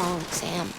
strong, Sam.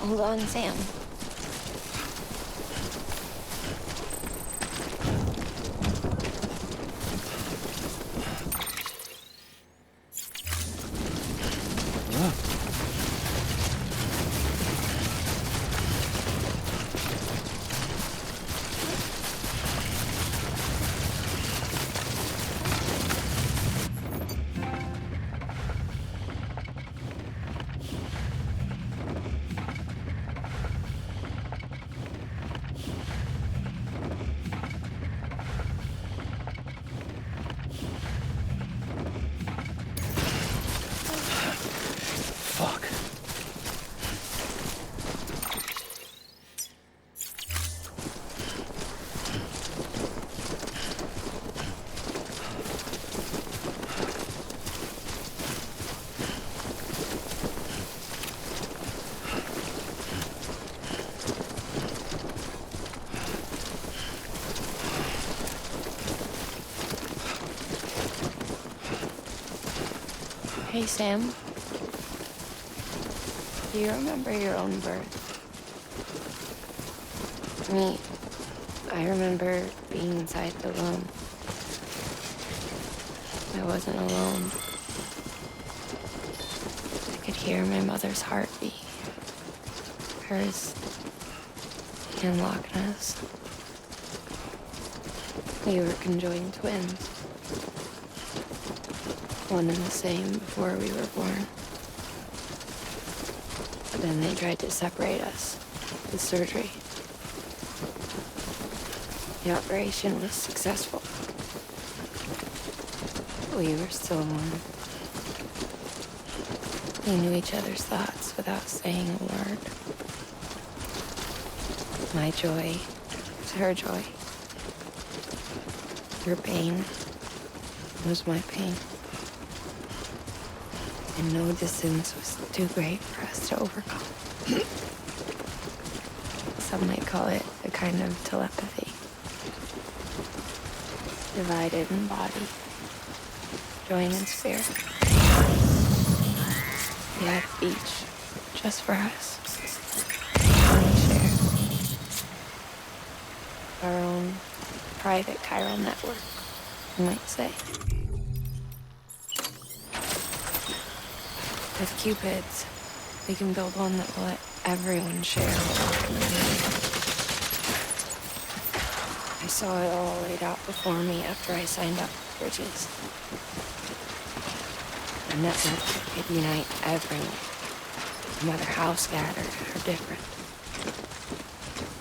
Hold on, Sam. Fuck. Hey, Sam. Do you remember your own birth? Me, I remember being inside the womb. I wasn't alone. I could hear my mother's heartbeat. Hers and Loch Ness. We were conjoined twins. One and the same before we were born. But then they tried to separate us with surgery. The operation was successful. We were still one. We knew each other's thoughts without saying a word. My joy was her joy. Her pain was my pain. And no distance was too great for us to overcome. Some might call it a kind of telepathy. Divided in body, joined in spirit. We had a beach just for us. And we shared our own private chiral network, you might say. With Cupids, we can build one that will let everyone share. I saw it all laid out before me after I signed up for Bridges. A network that could unite everyone, no matter how scattered or different.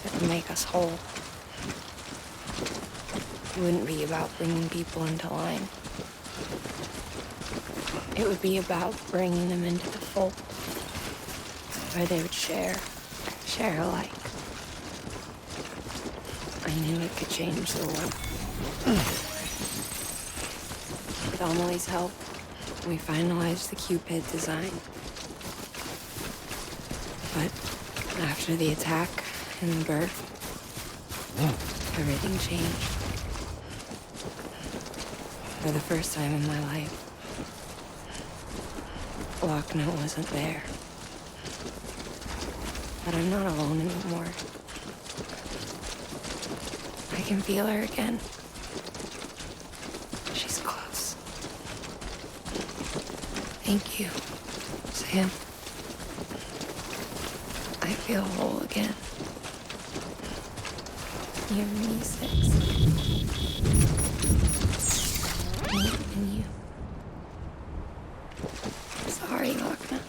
It would make us whole. It wouldn't be about bringing people into line. It would be about bringing them into the fold, where they would share alike. I knew it could change the world. With Amelie's help, We finalized the Cupid design. But after the attack and the birth, everything changed. For the first time in my life, Lochna wasn't there. But I'm not alone anymore. I can feel her again. She's close. Thank you, Sam. I feel whole again. You and me, Six. Me and you. Sorry, Lochna.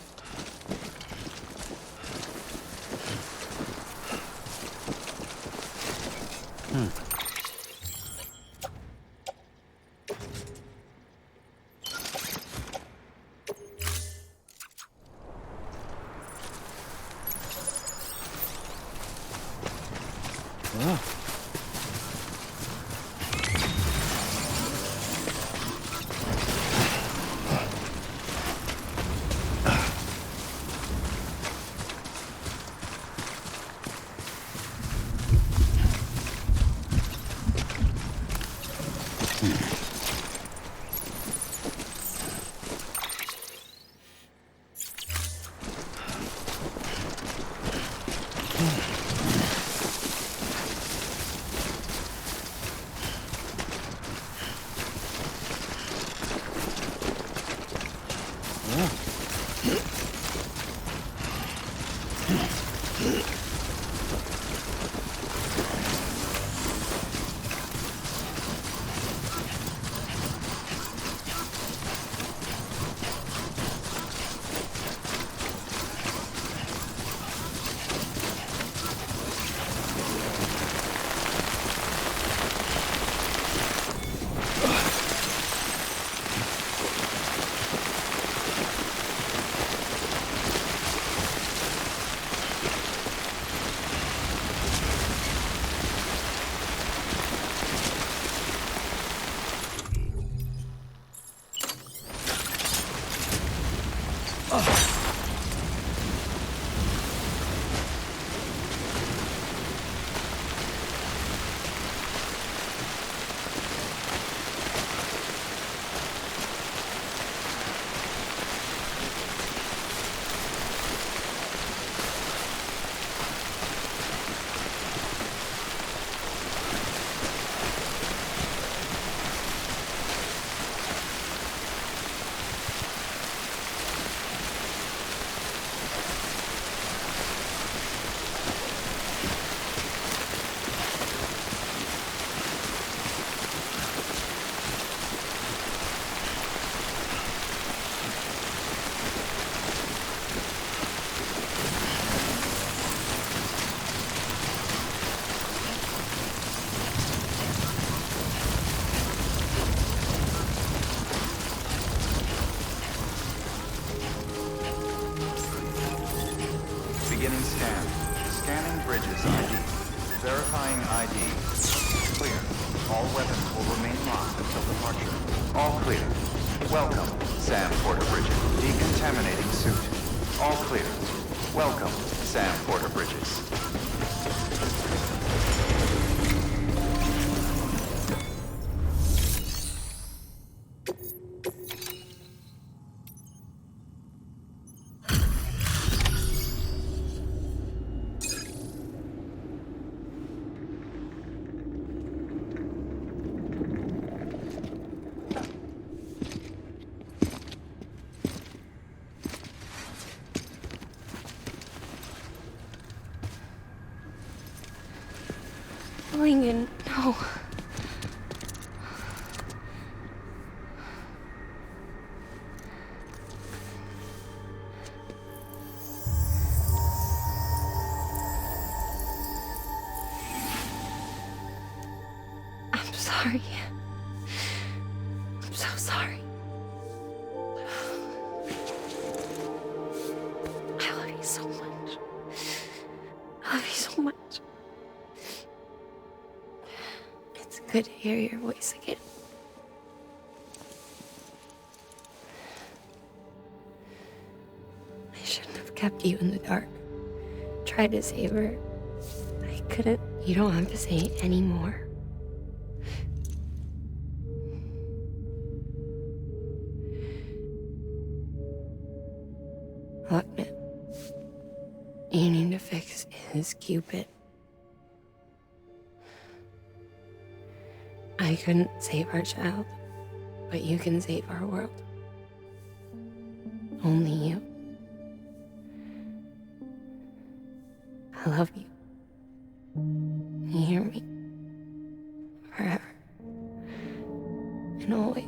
Beginning scan. Scanning bridges ID. Verifying ID. Clear. All weapons will remain locked until departure. All clear. Welcome, Sam Porter Bridges. Decontaminating suit. All clear. Welcome, Sam Porter Bridges. Going in, no. I'm sorry. I'm so sorry. I love you so much. I love you so much. It's good to hear your voice again. kept you in the dark. Tried to save her. I couldn't. You don't have to say any more. Look, man. You need to fix his Cupid. I couldn't save our child, but you can save our world. Only you. I love you. You hear me? Forever. And always.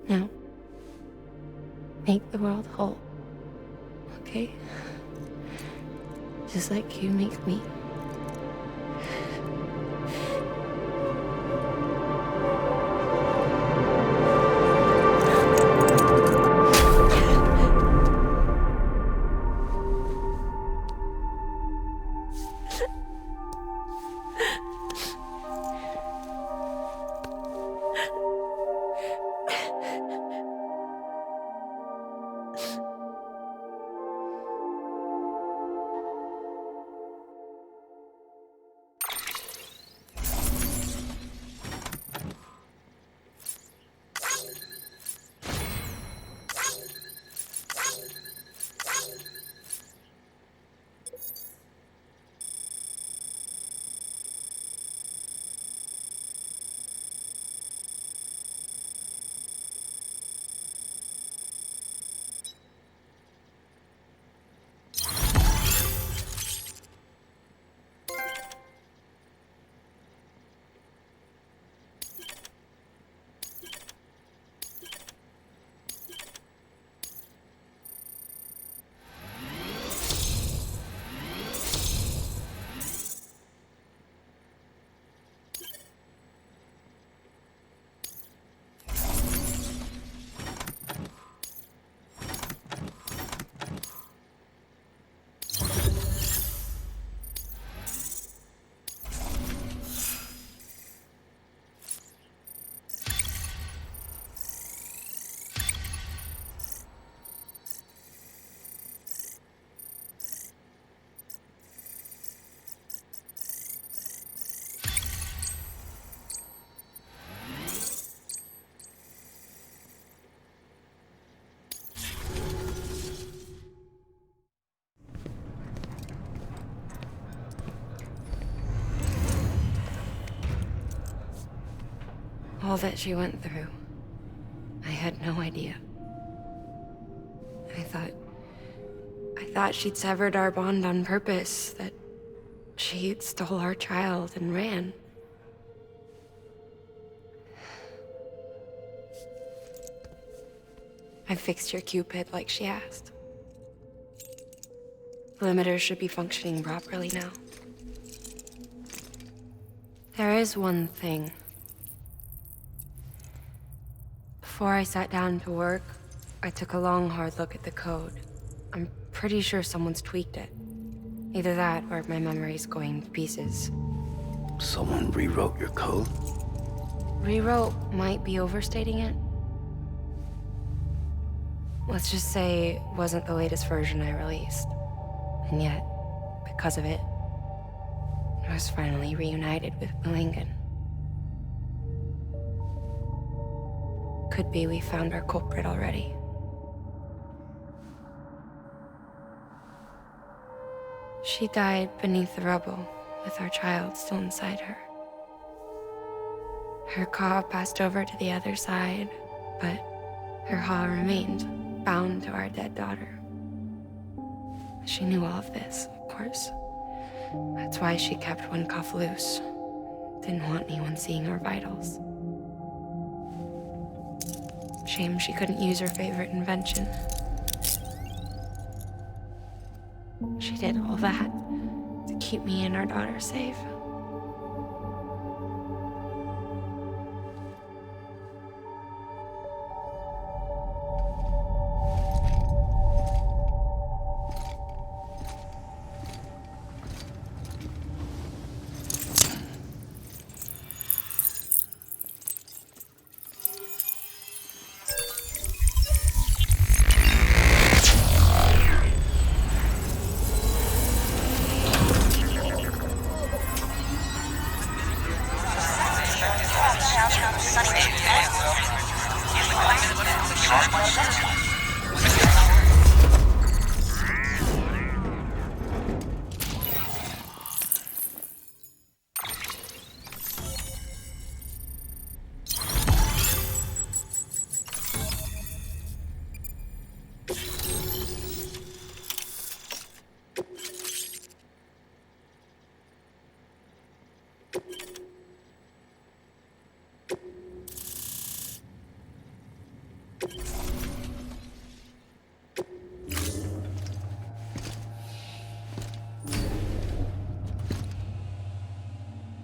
Now, make the world whole, okay? Just like you make me. All that she went through, I had no idea. I thought she'd severed our bond on purpose, that she stole our child and ran. I fixed your Cupid like she asked. The limiter should be functioning properly now. There is one thing. Before I sat down to work, I took a long, hard look at the code. I'm pretty sure someone's tweaked it. Either that, or my memory's going to pieces. Someone rewrote your code? Rewrote might be overstating it. Let's just say it wasn't the latest version I released. And yet, because of it, I was finally reunited with Lincoln. Could be we found our culprit already. She died beneath the rubble, with our child still inside her. Her Ka passed over to the other side, but her Ha remained, bound to our dead daughter. She knew all of this, of course. That's why she kept one cuff loose. Didn't want anyone seeing her vitals. Shame she couldn't use her favorite invention. She did all that to keep me and our daughter safe.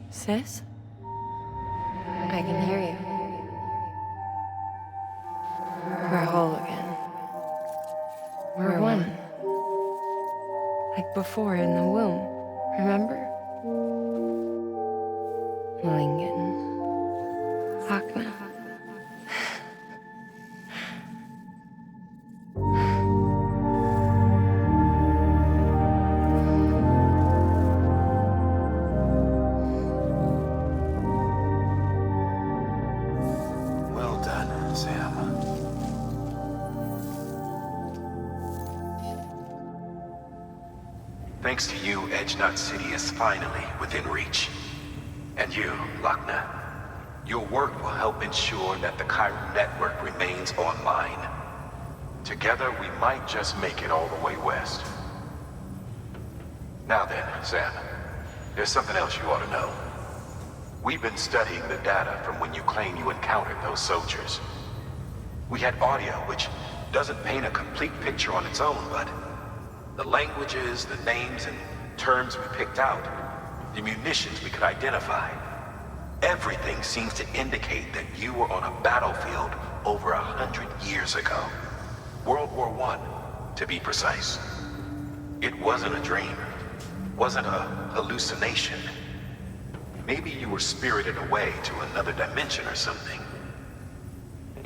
Sis? I can hear you. We're whole again. We're one. Like before in the womb, remember? Lingen. Akna. Well done, Sam. Thanks to you, Edgenut City is finally within reach. And you, Lochna, your work will help ensure that the Chiral network remains online. Together, we might just make it all the way west. Now then, Sam, there's something else you ought to know. We've been studying the data from when you claim you encountered those soldiers. We had audio, which doesn't paint a complete picture on its own, but the languages, the names, and terms we picked out, the munitions we could identify, everything seems to indicate that you were on a battlefield over 100 years ago. World War I, to be precise. It wasn't a dream. Wasn't a hallucination. Maybe you were spirited away to another dimension or something.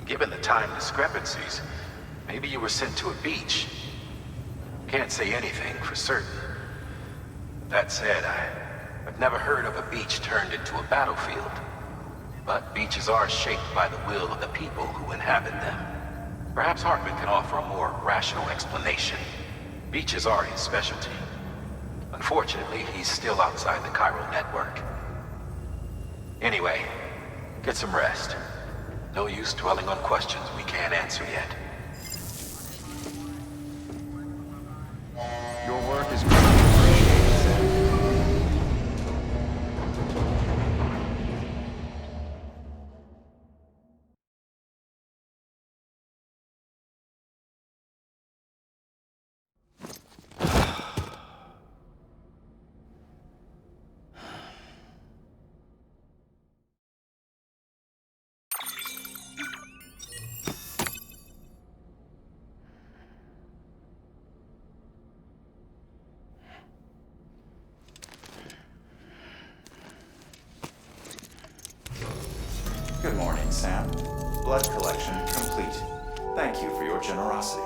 Given the time discrepancies, maybe you were sent to a beach. Can't say anything for certain. That said, I've never heard of a beach turned into a battlefield. But beaches are shaped by the will of the people who inhabit them. Perhaps Hartman can offer a more rational explanation. Beaches are his specialty. Unfortunately, he's still outside the Chiral network. Anyway, get some rest. No use dwelling on questions we can't answer yet. Your work is greatly appreciated, Sam. Good morning, Sam. Blood collection complete. Thank you for your generosity.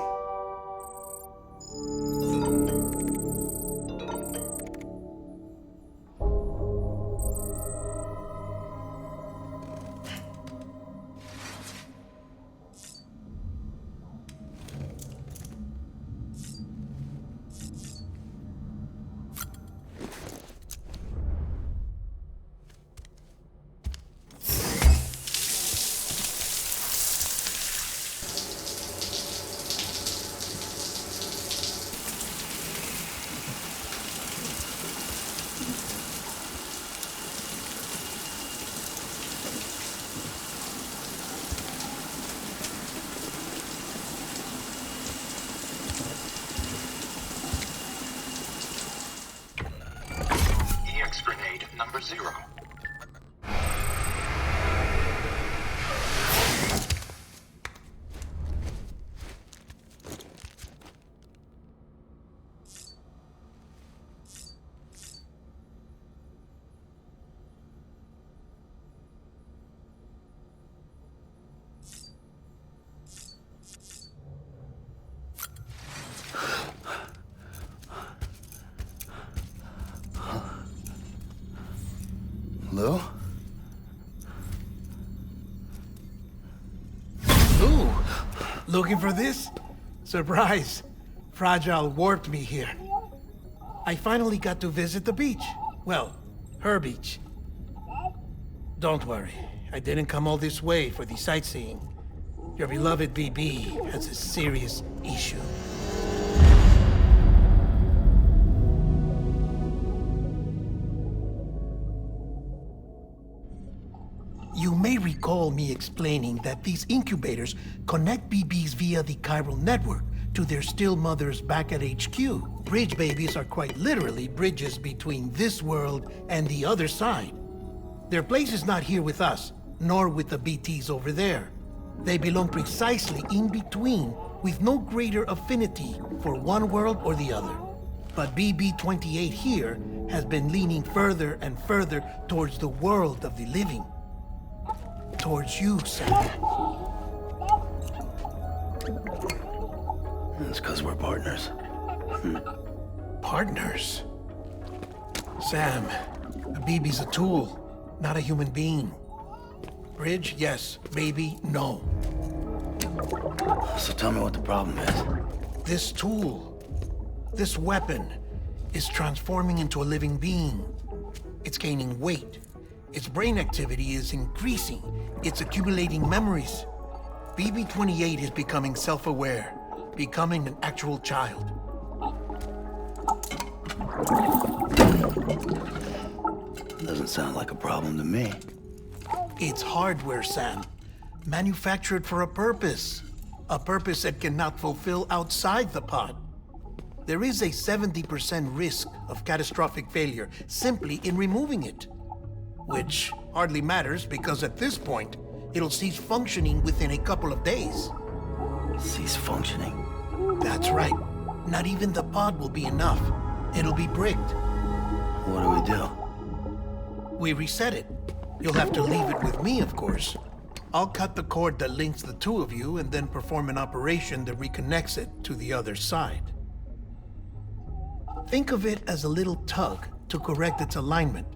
Grenade number 0. Looking for this? Surprise. Fragile warped me here. I finally got to visit the beach. Well, her beach. Don't worry. I didn't come all this way for the sightseeing. Your beloved BB has a serious issue. You may recall me explaining that these incubators connect BBs via the chiral network to their still mothers back at HQ. Bridge babies are quite literally bridges between this world and the other side. Their place is not here with us, nor with the BTs over there. They belong precisely in between, with no greater affinity for one world or the other. But BB-28 here has been leaning further and further towards the world of the living. Towards you, Sam. It's because we're partners. Partners? Sam, a BB's a tool, not a human being. Bridge, yes. Baby, no. So tell me what the problem is. This tool, this weapon, is transforming into a living being. It's gaining weight. Its brain activity is increasing. It's accumulating memories. BB-28 is becoming self-aware, becoming an actual child. Doesn't sound like a problem to me. It's hardware, Sam. Manufactured for a purpose. A purpose it cannot fulfill outside the pod. There is a 70% risk of catastrophic failure simply in removing it. Which hardly matters because at this point, it'll cease functioning within a couple of days. Cease functioning? That's right. Not even the pod will be enough. It'll be bricked. What do we do? We reset it. You'll have to leave it with me, of course. I'll cut the cord that links the two of you and then perform an operation that reconnects it to the other side. Think of it as a little tug to correct its alignment,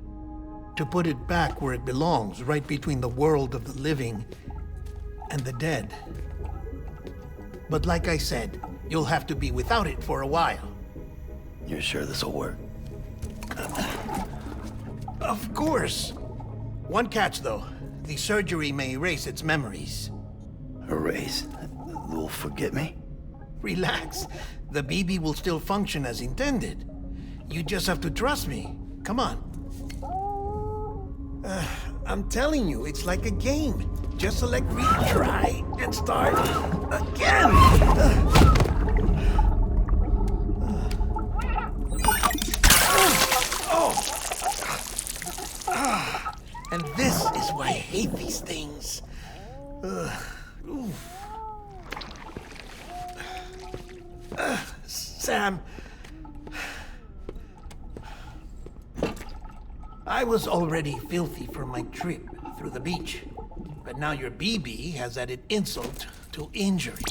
to put it back where it belongs, right between the world of the living and the dead. But like I said, you'll have to be without it for a while. You're sure this'll work? Of course. One catch, though. The surgery may erase its memories. Erase? They'll forget me? Relax. The BB will still function as intended. You just have to trust me. Come on. I'm telling you, it's like a game. Just select retry and start again. And this is why I hate these things. Sam, I was already filthy from my trip through the beach, but now your BB has added insult to injury.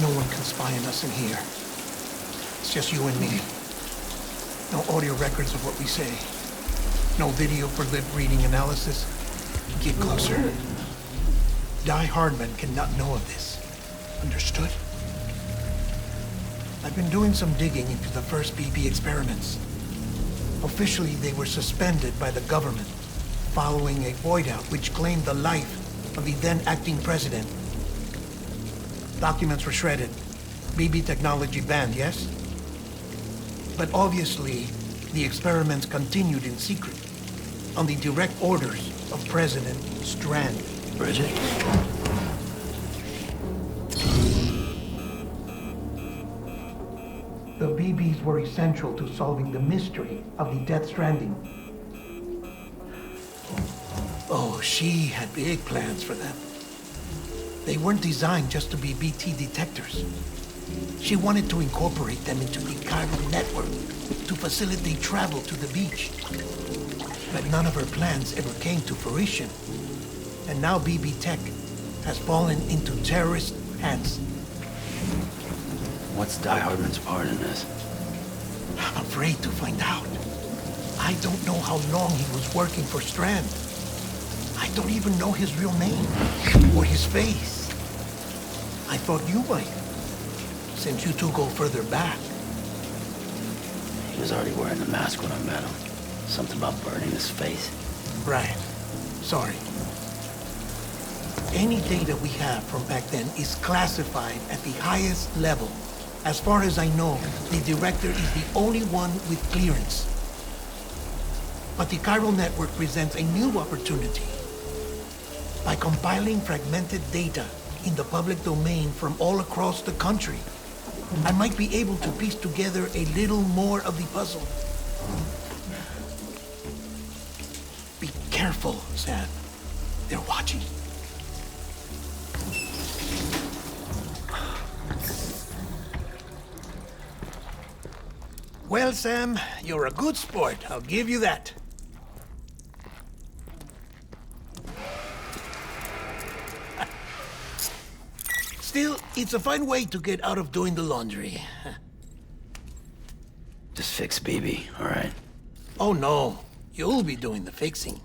No one can spy on us in here. It's just you and me. No audio records of what we say. No video for lip-reading analysis. Get closer. Die Hardman cannot know of this. Understood? I've been doing some digging into the first BB experiments. Officially, they were suspended by the government, following a void-out which claimed the life of the then-acting president. Documents were shredded. BB technology banned, yes? But obviously, the experiments continued in secret, on the direct orders of President Strand. Bridget? The BBs were essential to solving the mystery of the Death Stranding. Oh, she had big plans for them. They weren't designed just to be BT detectors. She wanted to incorporate them into the chiral network to facilitate travel to the beach. But none of her plans ever came to fruition. And now BB Tech has fallen into terrorist hands. What's Die Hardman's part in this? I'm afraid to find out. I don't know how long he was working for Strand. I don't even know his real name or his face. I thought you might, since you two go further back. He was already wearing the mask when I met him. Something about burning his face. Right. Sorry. Any data we have from back then is classified at the highest level. As far as I know, the director is the only one with clearance. But the chiral network presents a new opportunity. By compiling fragmented data in the public domain from all across the country, I might be able to piece together a little more of the puzzle. Be careful, Sam. They're watching. Well, Sam, you're a good sport. I'll give you that. Still, it's a fine way to get out of doing the laundry. Just fix BB, all right? Oh, no. You'll be doing the fixing.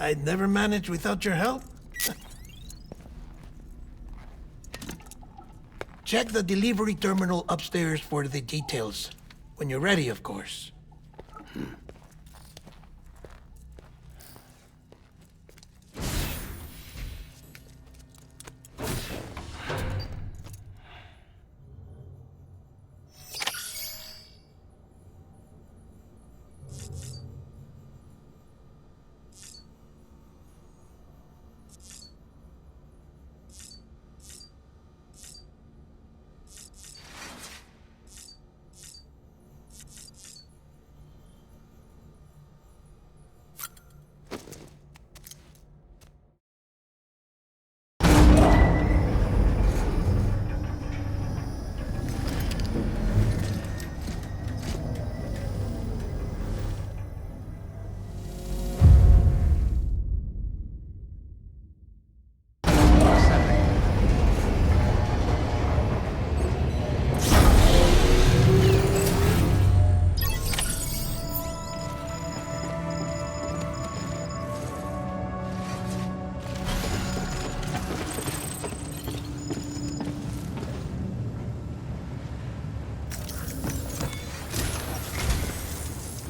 I'd never manage without your help. Check the delivery terminal upstairs for the details. When you're ready, of course.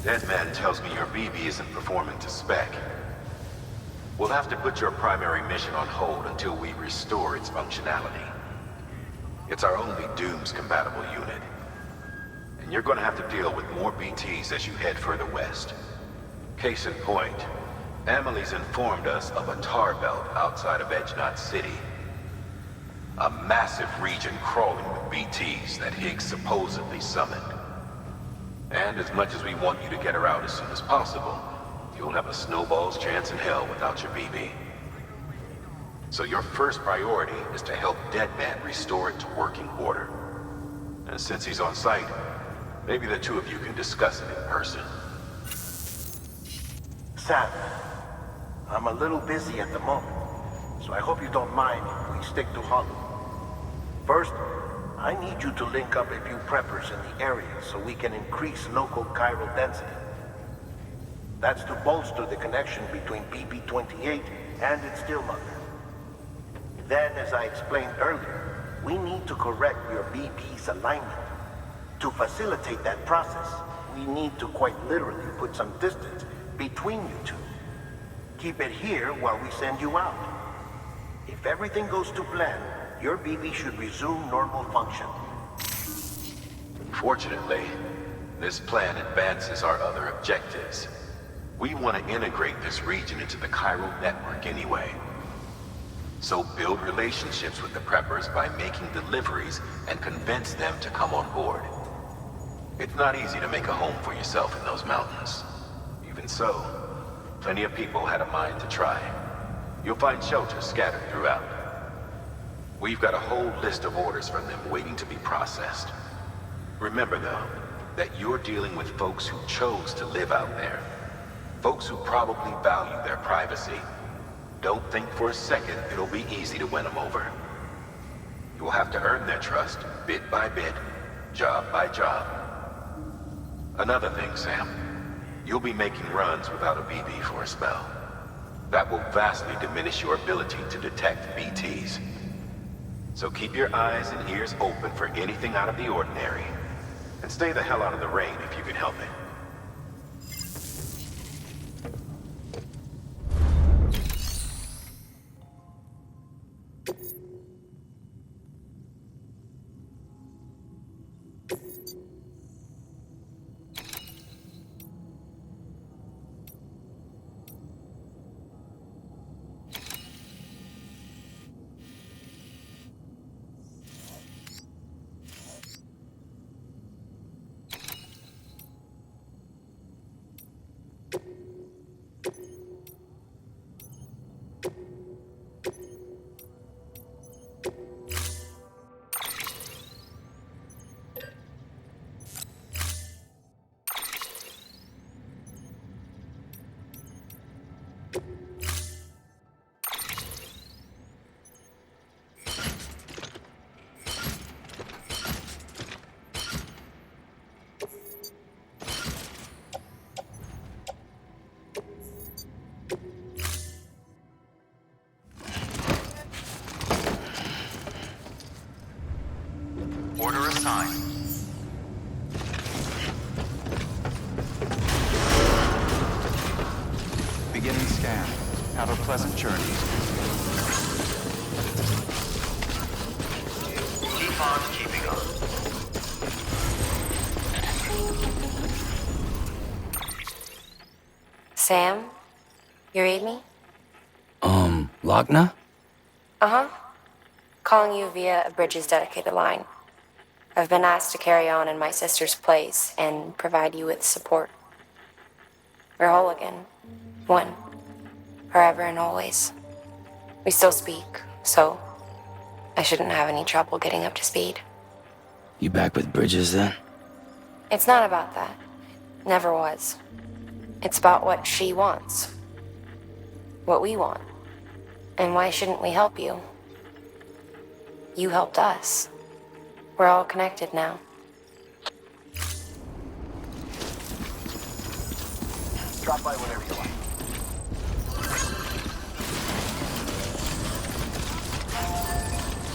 Deadman tells me your BB isn't performing to spec. We'll have to put your primary mission on hold until we restore its functionality. It's our only Dooms-compatible unit. And you're gonna have to deal with more BTs as you head further west. Case in point, Amelie's informed us of a tar belt outside of Edgenot City. A massive region crawling with BTs that Higgs supposedly summoned. And as much as we want you to get her out as soon as possible, you'll have a snowball's chance in hell without your BB. So your first priority is to help Deadman restore it to working order. And since he's on site, maybe the two of you can discuss it in person. Sam, I'm a little busy at the moment, so I hope you don't mind if we stick to Hollow. First, I need you to link up a few preppers in the area so we can increase local chiral density. That's to bolster the connection between BB-28 and its stillmother. Then, as I explained earlier, we need to correct your BB's alignment. To facilitate that process, we need to quite literally put some distance between you two. Keep it here while we send you out. If everything goes to plan, your BB should resume normal function. Fortunately, this plan advances our other objectives. We want to integrate this region into the chiral network anyway. So build relationships with the preppers by making deliveries and convince them to come on board. It's not easy to make a home for yourself in those mountains. Even so, plenty of people had a mind to try. You'll find shelters scattered throughout. We've got a whole list of orders from them waiting to be processed. Remember, though, that you're dealing with folks who chose to live out there. Folks who probably value their privacy. Don't think for a second it'll be easy to win them over. You'll have to earn their trust, bit by bit, job by job. Another thing, Sam. You'll be making runs without a BB for a spell. That will vastly diminish your ability to detect BTs. So keep your eyes and ears open for anything out of the ordinary. And stay the hell out of the rain if you can help it. Order assigned. Beginning scan. Have a pleasant journey. Keep on keeping on. Sam? You read me? Lochna? Uh-huh. Calling you via a Bridges dedicated line. I've been asked to carry on in my sister's place and provide you with support. We're whole again. One. Forever and always. We still speak, so I shouldn't have any trouble getting up to speed. You back with Bridges then? It's not about that. Never was. It's about what she wants. What we want. And why shouldn't we help you? You helped us. We're all connected now. Drop by whenever you like.